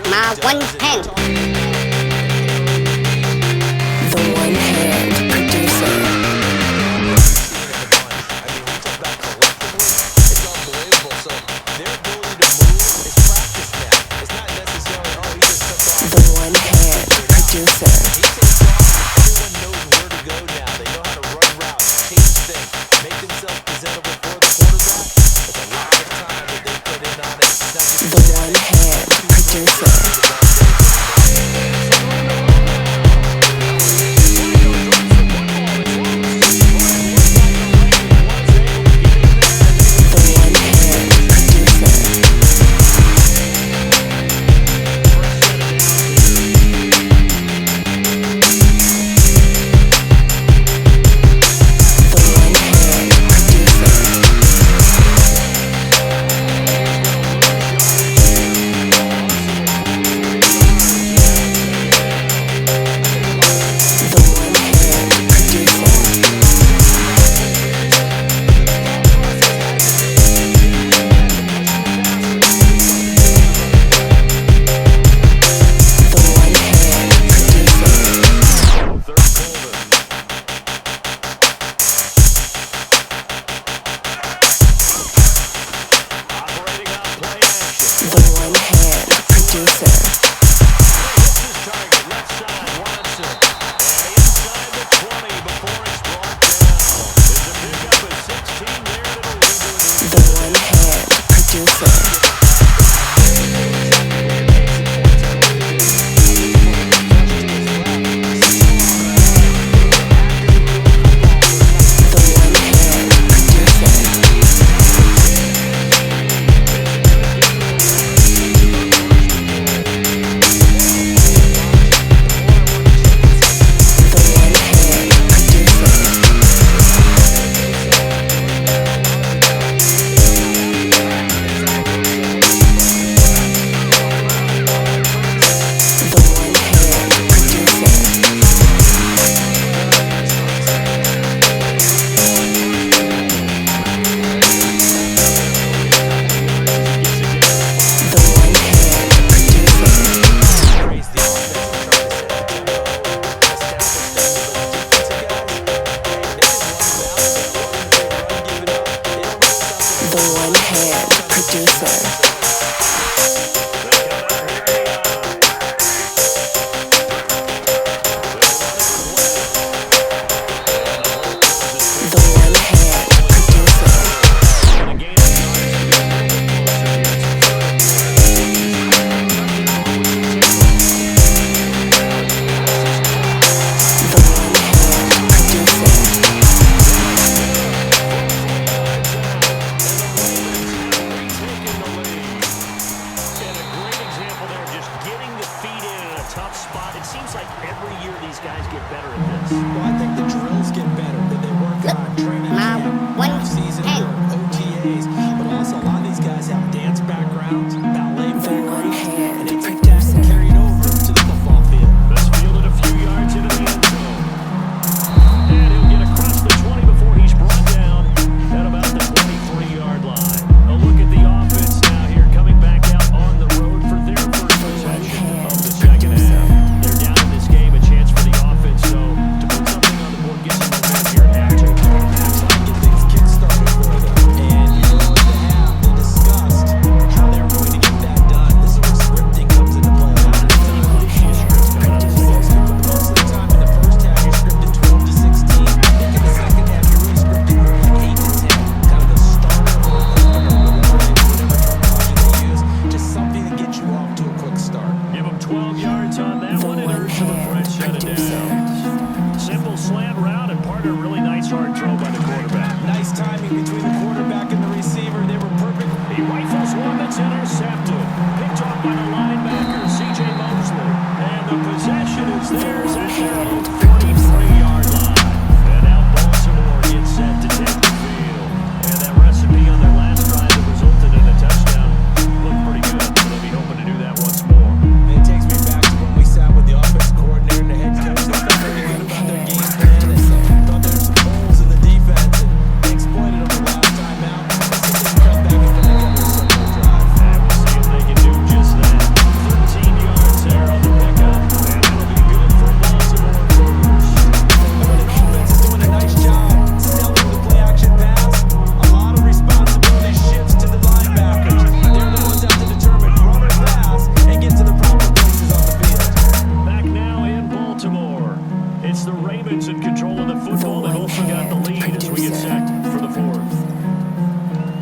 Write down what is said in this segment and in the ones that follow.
my one hand. The one hand producer. It's unbelievable. So their ability to move is practice now. It's not necessarily, oh, he just took off. The one hand producer. He takes off. Everyone knows where to go now. They know how to run routes, change things, make themselves presentable for the quarterback. It's a lot of time that they put in on it. It's not just The one hand producer. Well, I think the drills get better that they work on training camp, off-season or OTAs, but also a lot of these guys have dance backgrounds, ballet backgrounds, and they take that and carry it over to the football field. That's fielded a few yards into the end zone. And he'll get across the 20 before he's brought down at about the 23-yard line. A look at the offense now here, coming back out on the road for their first possession of the second half. They're down in this game, a chance for the offense, so to put something on the board, get some momentum here at halftime. Try to get things kick-started for them, and you know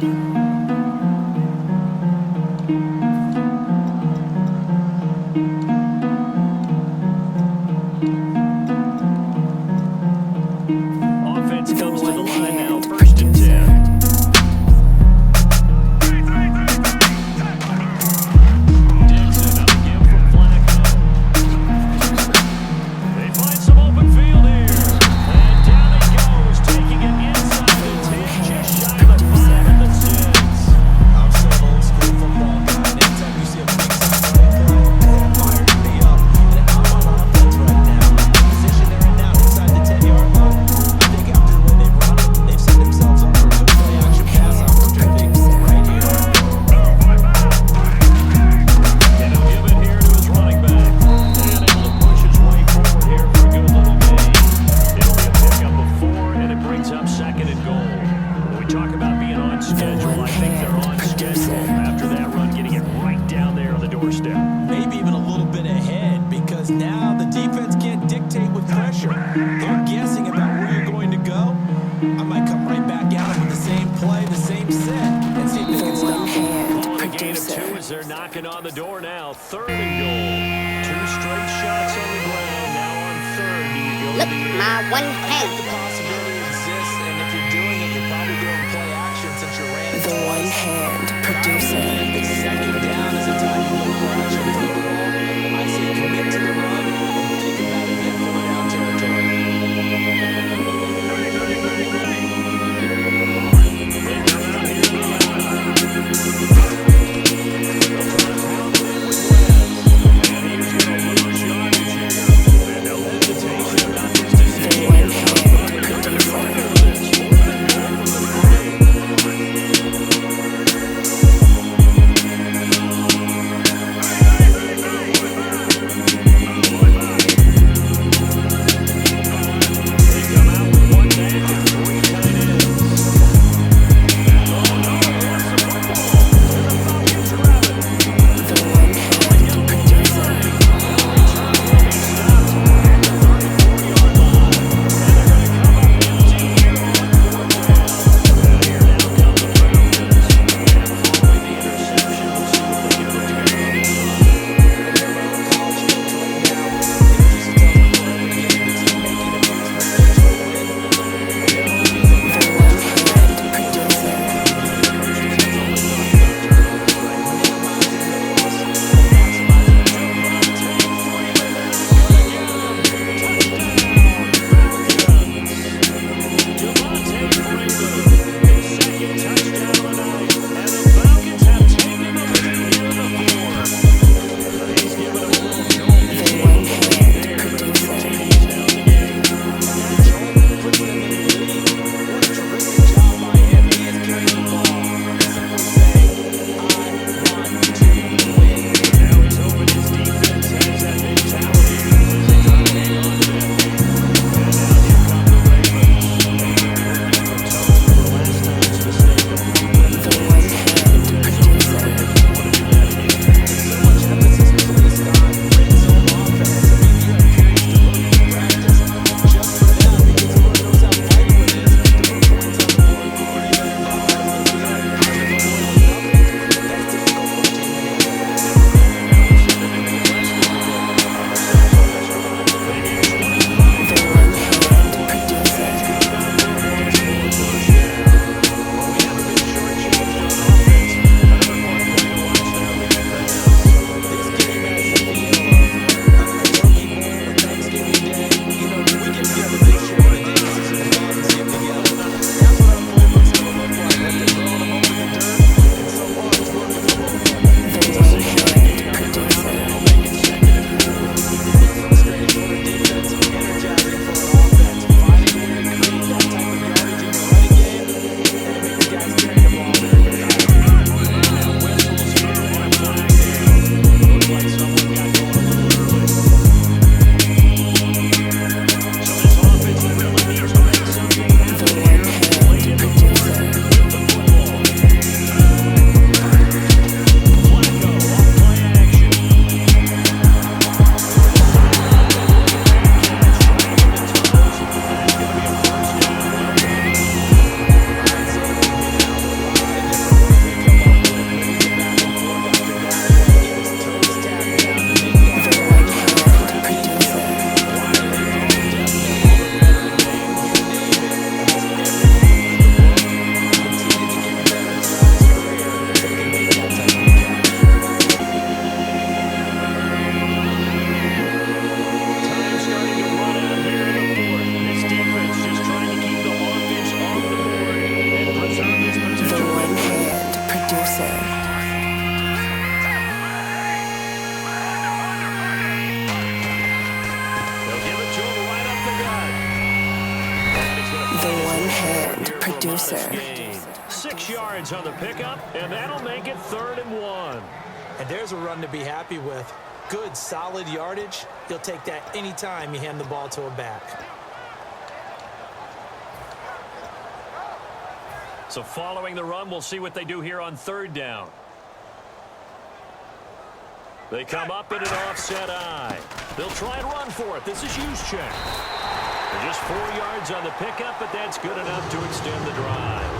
Offense comes to the line now, one-hand first and 10. producer. Dixon on the give from Flacco. They find some open field here. And down it goes, taking it inside the 10, just shy of the 5 and the 6. I'm still an old school football guy. And anytime you see a big somebody play, it fires me up. And I'm on offense right now. The position they're in now, inside the 10-yard line, I think after the way they've run it, they've set themselves up for a good play-action pass opportunity right here. And he'll give it here to his running back. And able to push his way forward here for a good little gain. It'll be a pickup of 4, and it brings up second and goal. When we talk about being on schedule, I think they're on schedule after that run, getting it right down there on the doorstep. Maybe even a little bit ahead, because now the defense can't dictate with pressure. They're guessing about where you're going to go. I might come right back at them with the same play, the same set, and see if they can stop them. One-hand Calling a gain of 2 producer. as they're knocking on the door now. Third and goal. 2 straight shots on the ground. Now on third, do you go to the air? My one I hand. think the possibility exists, and if you're doing it, you're probably doing play action since you ran it The twice. one-hand I producer. think second down is a time you look for action for the ball. I say commit to the run and think about it in 4-down territory. The one-hand producer. modest gain. 6 yards on the pickup, and that'll make it 3rd and 1. And there's a run to be happy with. Good, solid yardage. He'll take that anytime you hand the ball to a back. So following the run, we'll see what they do here on 3rd down. They come up in an offset eye. They'll try and run for it. This is Juszczyk. Just 4 yards on the pickup, but that's good enough to extend the drive.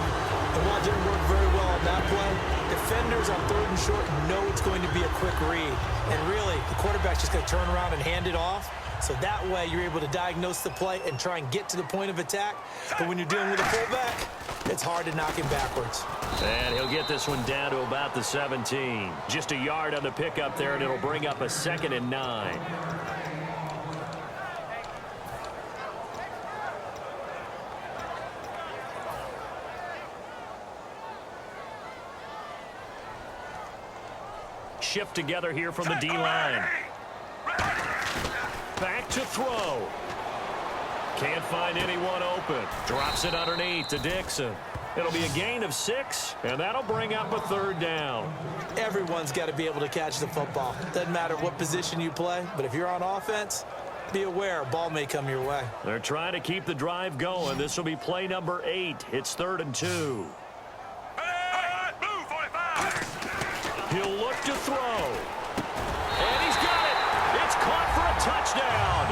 And while it didn't work very well on that play, defenders on 3rd and short know it's going to be a quick read. And really, the quarterback's just going to turn around and hand it off. So that way, you're able to diagnose the play and try and get to the point of attack. But when you're dealing with a fullback, it's hard to knock him backwards. And he'll get this one down to about the 17. Just a yard on the pickup there, and it'll bring up a 2nd and 9. Shift together here from the D-line. Back to throw. Can't find anyone open. Drops it underneath to Dixon. It'll be a gain of 6, and that'll bring up a 3rd down. Everyone's got to be able to catch the football. Doesn't matter what position you play, but if you're on offense, be aware a ball may come your way. They're trying to keep the drive going. This will be play number 8. It's 3rd and 2. He'll look to throw. And he's got it. It's caught for a touchdown.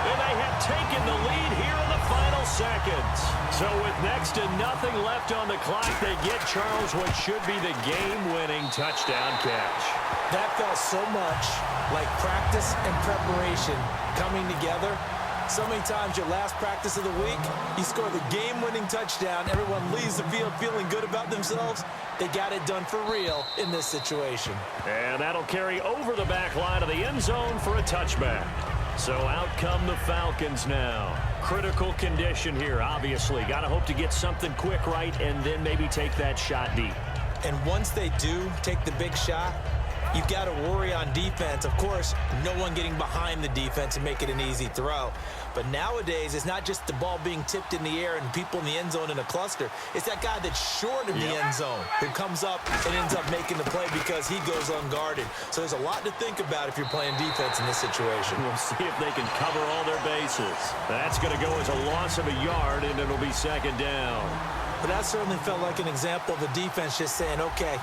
And they have taken the lead here in the final seconds. So with next to nothing left on the clock, they get Charles what should be the game-winning touchdown catch. That felt so much like practice and preparation coming together. So many times your last practice of the week, you score the game-winning touchdown. Everyone leaves the field feeling good about themselves. They got it done for real in this situation. And that'll carry over the back line of the end zone for a touchback. So out come the Falcons now. Critical condition here, obviously. Got to hope to get something quick right and then maybe take that shot deep. And once they do take the big shot, you've got to worry on defense. Of course, no one getting behind the defense and make it an easy throw. But nowadays, it's not just the ball being tipped in the air and people in the end zone in a cluster. It's that guy that's short of the end zone who comes up and ends up making the play because he goes unguarded. So there's a lot to think about if you're playing defense in this situation. We'll see if they can cover all their bases. That's going to go as a loss of a yard, and it'll be 2nd down. But that certainly felt like an example of a defense just saying, okay,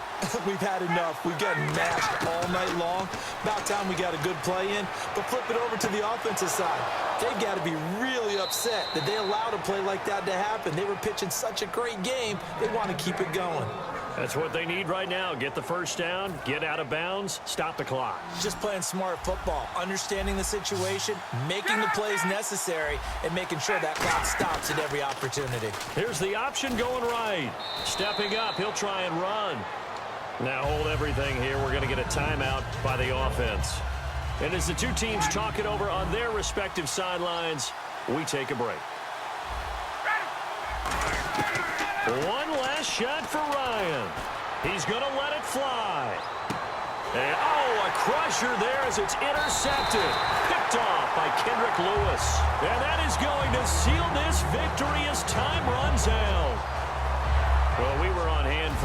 we've had enough. We've gotten mashed all night long. About time we got a good play in. But flip it over to the offensive side. They've got to be really upset that they allowed a play like that to happen. They were pitching such a great game. They want to keep it going. That's what they need right now. Get the 1st down, get out of bounds, stop the clock. Just playing smart football, understanding the situation, making the plays necessary, and making sure that clock stops at every opportunity. Here's the option going right. Stepping up, he'll try and run. Now hold everything here. We're going to get a timeout by the offense. And as the two teams talk it over on their respective sidelines, we take a break. One last shot for Ryan. He's going to let it fly. And, a crusher there as it's intercepted. Picked off by Kendrick Lewis. And that is going to seal this victory as time runs out. Well, we were on hand for